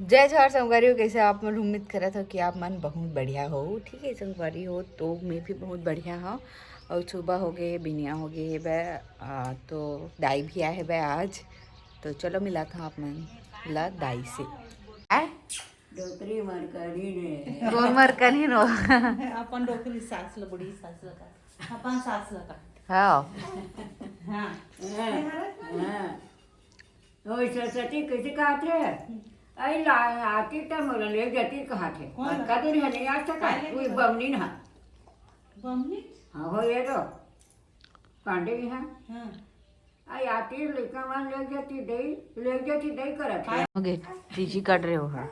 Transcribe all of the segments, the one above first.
जय जवाहर संगवारी हो। कैसे आप? मन उम्मीद करा था कि आप मन बहुत बढ़िया हो। ठीक है संगवारी हो तो मैं भी बहुत बढ़िया हूँ। और सुबह हो गए, बिनिया हो गए है बै तो दाई भी आए है बै आज। तो चलो मिला था आप मन ला दाई से डोकरी मरकरी ने कौन मर कनी नो अपन डोकरी सासला बड़ी सासला का अपन सासला का हाँ हाँ हाँ ओए सरस्वती कैसे कहा थे आई ला आती तब मोला ले जाती कहा थे कदर है नहीं आज तक कोई बमनी ना बमनी हाँ हो ये तो पांडे की हाँ हाँ आई आती लेकर मान ले जाती दे करत है ओके दीजी काट रहे हो। हाँ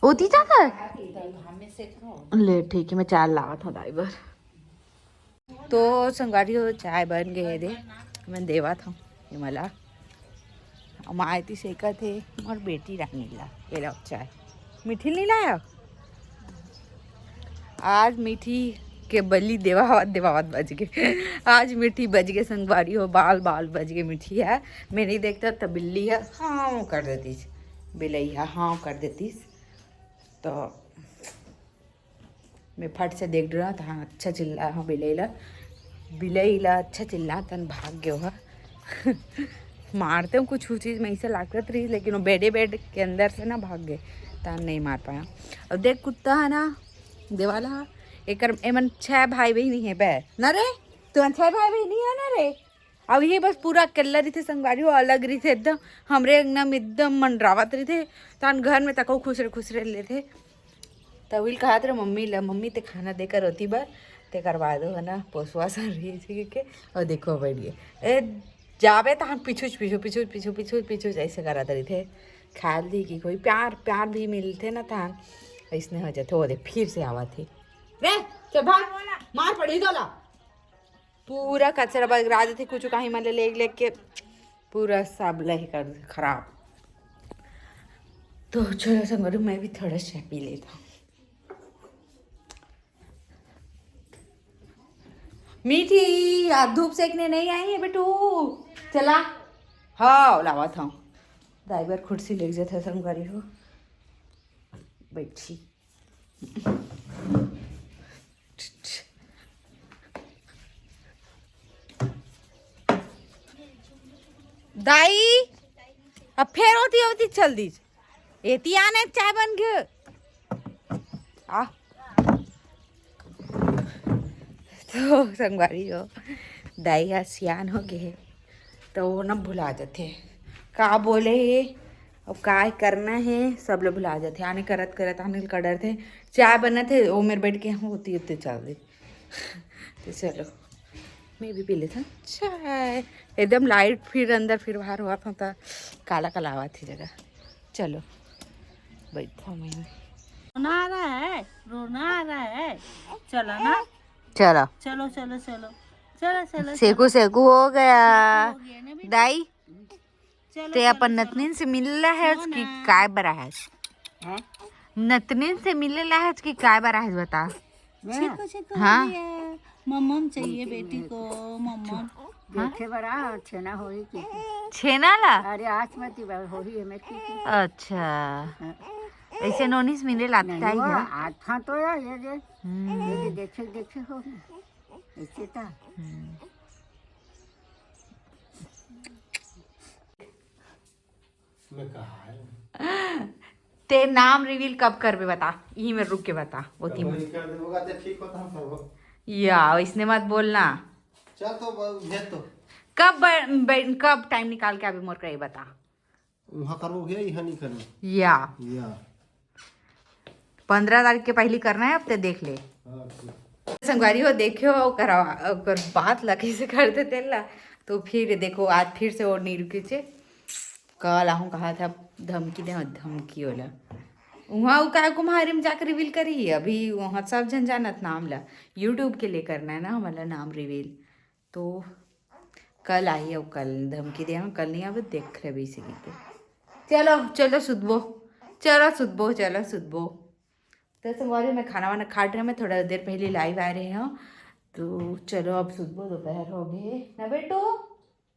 होती जाता हमें से खाओ ले ठीक है। मैं चाय लावा था दाई बार तो संगवारी हो चाय बन गए दे मैं देवा था ये मला माँ थी सेका थे और बेटी रानी ला ये लो चाय मीठी नहीं लाया आज मीठी के बली देवावत देवावत बज गए आज मीठी बज गए संगवारी हो बाल बाल बज गए मीठी है। मैं नहीं देखता तब बिल्ली है हाँ कर देती बिलई है हाँ कर देती तो मैं फट से देख रहा था हाँ अच्छा चिल्ला हाँ बिलई ला अच्छा चिल्ला तन भाग गयो है मारते हूँ कुछ चीज़ में ऐसे लागत रही लेकिन वो बेड के अंदर से ना भाग गए तन नहीं मार पाया। और देख कुत्ता है ना देवाला एक एमन 6 भाई बहन है बै न रे तू 6 भाई बहन है ना रे। अब ये बस पूरा अकेला रही थे संगवारी हो अलग रही थे एकदम हमरे एकदम मंडरावत रही थे तन घर में तको खुश रह ले थे तविल कहा तेरे मम्मी ते खाना देकर होती बार ते करवा दो है ना पोसवा सा रही थी के और देखो बैठिए ए जावे तो हम पीछू ऐसे करा रही थे ख्याल दी कि कोई प्यार भी मिलते ना था इसने हो जाते वो देख फिर से आवा थी रे चल भाग मार पड़ी दोला पूरा कचरा बगरा देते कुछ कहीं मतलब लेक के पूरा सब लही कर खराब। तो चलो संगरू मैं भी थोड़ा चाय पी लेता हूँ। मीठी आज धूप सेकने नहीं आई है बेटू चला हाँ लावा था ड्राइवर कुर्सी ले जाता संगवारी हो बैठी दाई अब फिर होती चल दी एती आने चाय बन गए आ तो संगवारी हो दाई आज सियान हो गए तो वो ना भुला जाते का बोले है अब काय करना है सब लोग भुला जाते आने करत आने का डर थे चाय बना थे वो मेरे बैठ के होती चल दी तो चलो मैं भी पी लेता चाय एकदम लाइट फिर अंदर फिर बाहर हुआ था तो काला आवा थी जगह। चलो बैठो मैं रोना आ रहा है चलो ना चलो चलो चलो चलो चलो चलो सेकू हो गया हो गया ना बेटा दाई चलो ते अपन नतनीन से मिलला है कि काय बरा है नतनीन से मिलला है कि काय बरा है बता चिको हाँ मम्मम चाहिए बेटी को मम्मम देखे बड़ा छेना होई की छेना ला अरे आज मत होई है मेरी की अच्छा ऐसे नोनिस मिले लाता ही है आज था तो यार ये देखे हो ऐसे था ते नाम रिवील कब करबे बता यही में रुक के बता वो तीन या इसने मत बोलना चल तो भेज तो कब टाइम निकाल के अभी मोर का ये बता वहाँ करो भैया यहाँ नहीं करना या या 15 तारीख के पहले करना है अब ते देख ले संगवारी हो देखियो ओकर बात लगे से करते थे ला तो फिर देखो आज फिर से और नहीं रुके थे कल आहू कहा था धमकी होला वहाँ का कुम्हारी में जाकर रिवील करी अभी वहाँ सब जन जानत नाम ला यूट्यूब के लिए करना है ना हमारा नाम रिवील तो कल आई अब कल धमकी दे कल नहीं अब देख रहे इसी के चलो सुधबो तो संगवारी मैं खाना वाना खा रहे मैं थोड़ा देर पहले लाइव आ रहे हैं तो चलो अब सुधबो दोपहर हो गए ना बेटो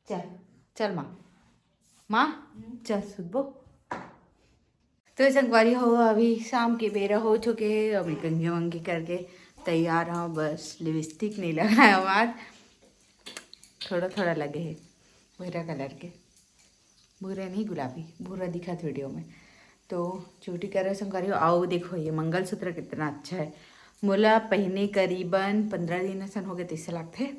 चल माँ चल सुधबो तो संगवारी हो अभी शाम के बेरा हो चुके हैं। अभी कंघी वंगी करके तैयार हो, बस लिपस्टिक नहीं लगाया आज, थोड़ा थोड़ा लगे है भूरा कलर के, भूरा नहीं गुलाबी, भूरा दिखा था वीडियो में। तो चोटी कर संगवारी हो। आओ देखो ये मंगलसूत्र कितना अच्छा है, मोला पहने करीबन 15 दिन ऐसा हो गए, 30 लाख थे।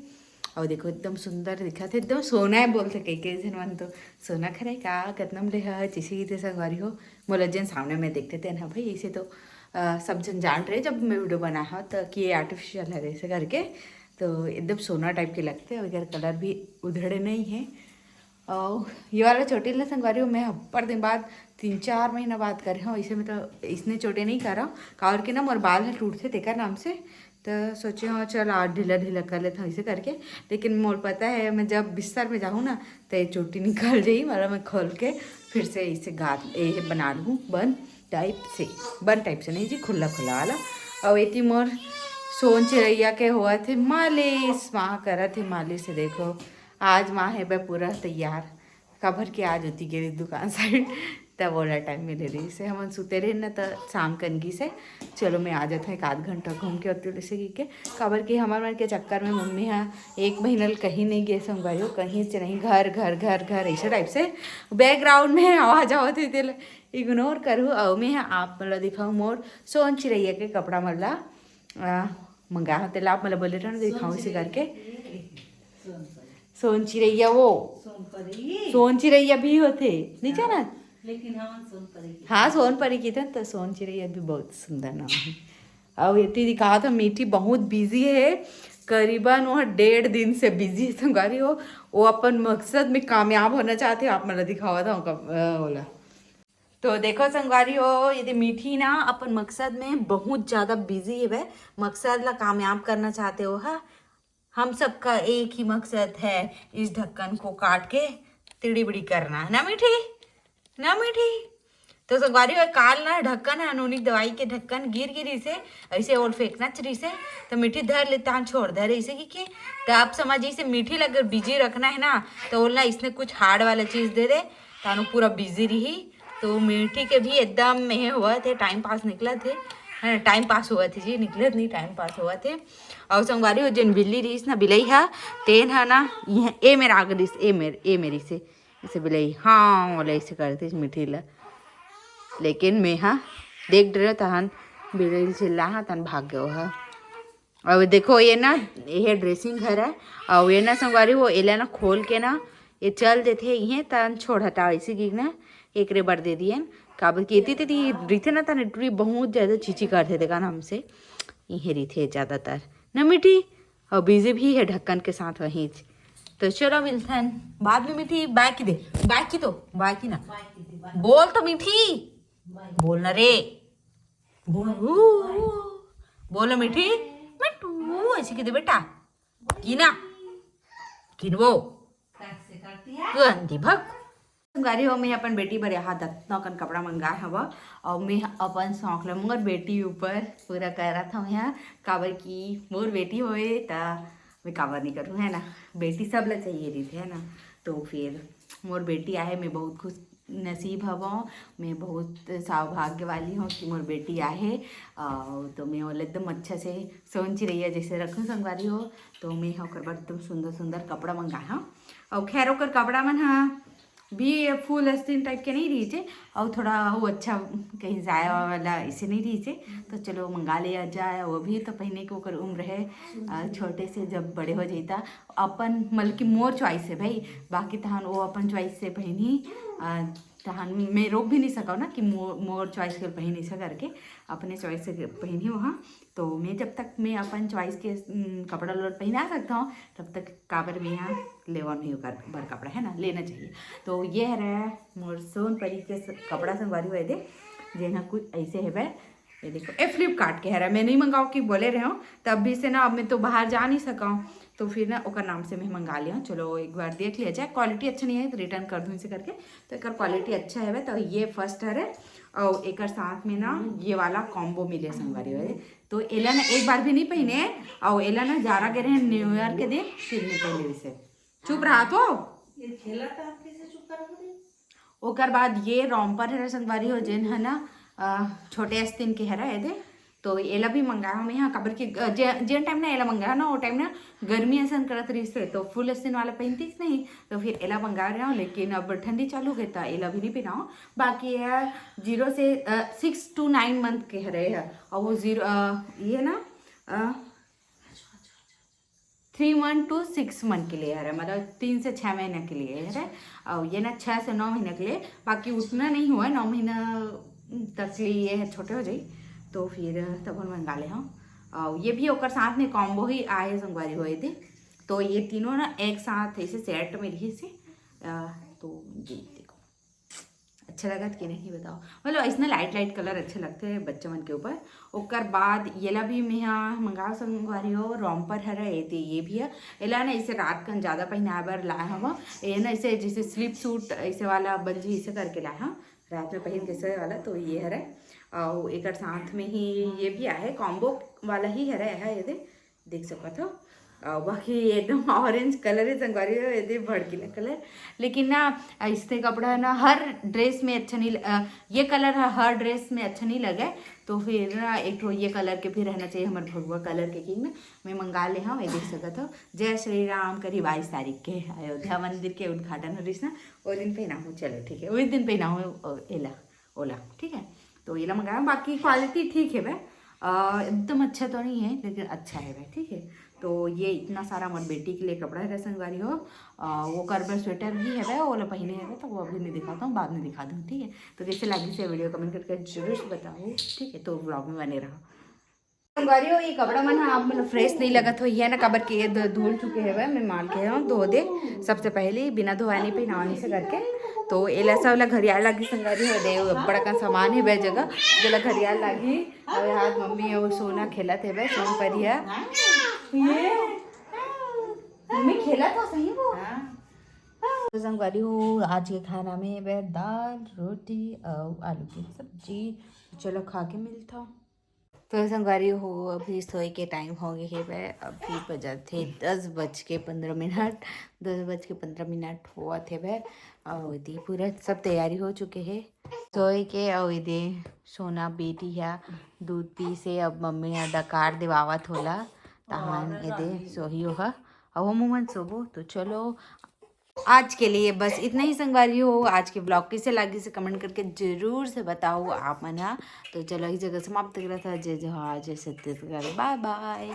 और देखो एकदम सुंदर दिखा थे, एकदम सोना है बोलते कई जन मन तो सोना खरे का कतनम ले जिसे ही संगवारी हो। मोला जन सामने में देखते थे ना भाई, ऐसे तो सब जन जान रहे जब मैं वीडियो बना तो कि ये आर्टिफिशियल है ऐसे करके, तो एकदम सोना टाइप के लगते हैं। वगैरह कलर भी उधड़े नहीं है। और ये वाला चोटी ला संगवारी हो मैं पर दिन बाद 3-4 महीना बाद कर रहा हूँ। इसे में तो इसने चोटे नहीं कर रहा हूँ, कावर के ना मोर बाल है टूटते तेकर नाम से, तो सोचे हाँ चल आज ढीला ढीला कर लेता हूँ इसे करके। लेकिन मोर पता है मैं जब बिस्तर में जाऊँ ना तो ये चोटी निकल जाई, मतलब मैं खोल के फिर से इसे बना लूँ बन टाइप से नहीं जी, खुला खुला वाला। और इतनी मोर सोन चिड़ैया के हुआ थे मालिश, माँ करा थे मालिश से। देखो आज माँ है वह पूरा तैयार, कबर के आज होती गई दुकान साइड, तब बोला टाइम मिले रही से हम सुते रहे ना, तो शाम कनगी से चलो मैं आ जाता हूँ 1 आध घंटा घूम के होती से की के कबर के हमारे मन के चक्कर में मम्मी हाँ 1 महीना कहीं नहीं गए संगवारी हो, कहीं से नहीं, घर घर घर घर ऐसे टाइप से बैकग्राउंड में आवाज आवत थी तेल इग्नोर करूँ। और मैं आप मतलब दिखाऊँ मोर सोन चिड़ैया के कपड़ा मतलब मंगा होते ला, आप मतलब बोले रहे दिखाऊँ इसे करके। सोन चिड़ैया वो सोन चिड़ैया भी होते नहीं जाना, लेकिन हम सोनपरी हाँ सोनपरी की था, तो सोन चिड़ैया भी बहुत सुंदर नाम है। और इतनी दिखा था मीठी बहुत बिजी है, करीबन वो 1.5 दिन से बिजी है संगवारी हो। वो अपन मकसद में कामयाब होना चाहते हो, आप मतलब दिखावा था बोला। तो देखो संगवारी हो यदि मीठी ना अपन मकसद में बहुत ज़्यादा बिजी है, वह मकसद ला कामयाब करना चाहते हो। हाँ हम सबका एक ही मकसद है, इस ढक्कन को काट के तिड़ी बिड़ी करना है ना मीठी, ना मीठी। तो संगवारी हो काल ना ढक्कन है अनूनिक दवाई के ढक्कन गिरी से ऐसे और फेंकना चरी से, तो मीठी धर लेता छोड़ दे रहे इसे की। तो आप समझिए इसे मीठी लग बिजी रखना है ना, तो बोलना इसने कुछ हार्ड वाला चीज़ दे दे तानो पूरा बिजी रही। तो मीठी के भी एकदम में हुआ थे, टाइम पास निकला थे, है टाइम पास हुआ थे जी, निकलत नहीं टाइम पास हुआ थे। और संगवारी हो जिन बिल्ली रहीस ना बिलई है तेन है ना ए मेरा आगे रहीस ए मेरी से इसे बिलई हाँ वाला ऐसे करती मीठी ला। लेकिन मैं हाँ देख रहे तहन बिलई चिल्ला हाँ तहन भाग गयो है। और देखो ये ना ये ड्रेसिंग घर है, और ये ना संगवारी हो एला ना खोल के ना ये चल देते ये तहन छोड़ हटाओ इसी की ना एक रे बार दे दिए काबर की थी रीते ना तन टूरी बहुत ज़्यादा चीची करते थे ना हमसे यही रीते ज़्यादातर ना मीठी, और बिजी भी है ढक्कन के साथ वहीं। तो चलो मिलते हैं बाद में मीठी, बाय की दे बाय की ना बोल तो मीठी बोलना रे बोलो मीठी मिट्टू ऐसे की दे बेटा की ना किनवो गंदी भग। गाड़ी हो मैं अपन बेटी बर यहाँ दत्तन कपड़ा मंगाए हवा, और मैं अपन शौक ल मगर बेटी ऊपर पूरा कर रहा था यहाँ काबर की मोर बेटी होए ता मैं काबर नहीं करूँ है ना, बेटी सब ला चाहिए रही थी है ना। तो फिर मोर बेटी आए, मैं बहुत खुश नसीब हवा, मैं बहुत सौभाग्य वाली हूँ कि मोर बेटी आए। तो मैं बोले एकदम अच्छा से सोन चिड़ैया जैसे रखूँ संगवारी हो। तो मैं होकर बाद एकदम सुंदर सुंदर कपड़ा मंगाया हाँ, और खैर होकर कपड़ा मन हाँ भी फुल आस्तीन टाइप के नहीं रही थे, और थोड़ा वो अच्छा कहीं जाया वाला इसे नहीं रही थे। तो चलो मंगा लिया जाए, वो भी तो पहने के ओकर उम्र है, छोटे से जब बड़े हो जाता अपन मतलब कि मोर चॉइस है भाई, बाकी तहन वो अपन चॉइस से पहनी तहन मैं रोक भी नहीं सका ना कि मोर चॉइस के पहनी से करके अपने चॉइस से पहनी वहाँ। तो मैं जब तक मैं अपन चॉइस के कपड़ा पहना सकता हूँ तब तक काबर में यहाँ लेवा नहीं होकर बर कपड़ा है ना लेना चाहिए। तो ये है मोर सोनपरी के कपड़ा संगवारी हुए दे जेना कुछ ऐसे है वह ये देखो ए फ्लिपकार्ट के है, मैं नहीं मंगाऊँ कि बोले रहे हो तब भी से ना, अब मैं तो बाहर जा नहीं सका हूँ तो फिर ना ओकर नाम से मैं मंगा लिया। चलो एक बार देख लिया जाए, क्वालिटी अच्छा नहीं है तो रिटर्न कर दूँ इसे करके। तो एक क्वालिटी अच्छा है तो ये फर्स्ट है, और एक साथ में ना ये वाला कॉम्बो मिले संगवारी वाले। तो एला ना एक बार भी नहीं पहने, और एला ना जारा गे रहे न्यू ईयर के दिन फिर नहीं पहले इसे चुप रहा तो ओकर बाद ये रोमपर है संगवारी हो जेन है ना छोटे अस्तिन के हरा है दे तो एला भी मंगाया मैं यहाँ कबर के जेन टाइम ना एला मंगाया ना वो टाइम ना गर्मी ऐसा करत रही से तो फुल अस्तिन वाला पहनतीस नहीं तो फिर एला मंगा रहा हूँ लेकिन अब ठंडी चालू गई था एला भी नहीं पहनाओ बाकी है 0 से 6 to 9 मंथ के हरे है और वो 0 ये ना 3 month to 6 month के लिए है मतलब 3 से 6 महीने के लिए है और ये ना 6 से 9 महीने के लिए बाकी उतना नहीं हुआ 9 महीना तक लिए है छोटे हो जाए तो फिर तब हम मंगा ले और ये भी ओकर साथ में कॉम्बो ही आए संगवारी हुए थे तो ये तीनों ना एक साथ ऐसे सेट में रही से तो ये देखो अच्छा लगा कि नहीं बताओ मतलब इसमें लाइट कलर अच्छे लगते हैं बच्चे मन के ऊपर ओकर बाद येला भी मैं यहाँ मंगा संगवारी हो रोमपर है ये भी है एला ना इसे रात कन ज़्यादा पहना बार लाया हम ये ना इसे जैसे स्लीप सूट ऐसे वाला बंजी इसे करके लाया हम रात में पहन कैसे वाला तो ये है और एक साथ में ही ये भी है कॉम्बो वाला ही है ये देख सको तो बाकी एकदम ऑरेंज कलर है संगवारी ये भड़कीला कलर लेकिन ना इससे कपड़ा ना हर ड्रेस में अच्छा नहीं ये कलर हर ड्रेस में अच्छा नहीं लगे तो फिर ना एक तो ये कलर के फिर रहना चाहिए हमारे भगवा कलर के किंग में मैं मंगा ले हाँ मैं देख सकता हूँ जय श्री राम करी 22 तारीख के अयोध्या मंदिर के उद्घाटन हो रही ना वो दिन पहना हूँ चलो ठीक है उस दिन पहना हूँ एला ओला ठीक है तो एला मंगाया बाकी क्वालिटी ठीक है भाई एकदम अच्छा तो नहीं है लेकिन अच्छा है भाई ठीक है तो ये इतना सारा हमारी बेटी के लिए कपड़ा है संगवारी हो वो करबल स्वेटर भी है भाई वो पहने है तो वो अभी नहीं दिखाता हूँ बाद में दिखा दूँ ठीक है तो कैसे लगी से वीडियो कमेंट करके जरूर से बताओ ठीक है तो ब्लॉग में बने रहो संगवारी हो ये कपड़ा मन आप मतलब फ्रेश नहीं लगा तो ये ना कबर के धुल चुके हैं भाई मैं माल के हूँ धो दे सबसे पहले बिना धोया नहीं पहनाने से करके तो एला सब ला घरियाल लगी संगवारी हो दे बड़ा का सामान है वह जगह जला घरियाल लगी और हाथ मम्मी है वो सोना खेला थे भाई सोन पर ये मम्मी खेला तो सही वो तो संगवारी हो आज के खाना में वह दाल रोटी और आलू की सब्जी चलो खा के मिलता हूँ तो संगवारी हो अभी सोए के टाइम हो गए है वह अभी बजा थे 10:15 10:15 हुआ थे वह और यदि पूरा सब तैयारी हो चुके हैं सोए के और यदि सोना बेटी है दूध पी से अब मम्मी डकार दिवावत होला तहान यदि सोही होगा अब हम मन सोबो तो चलो आज के लिए बस इतना ही संगवारी हो आज के ब्लॉग कैसे लगी से कमेंट करके जरूर से बताओ आप मना तो चलो इस जगह समाप्त करा था जय जय छत्तीसगढ़ बाय बाय।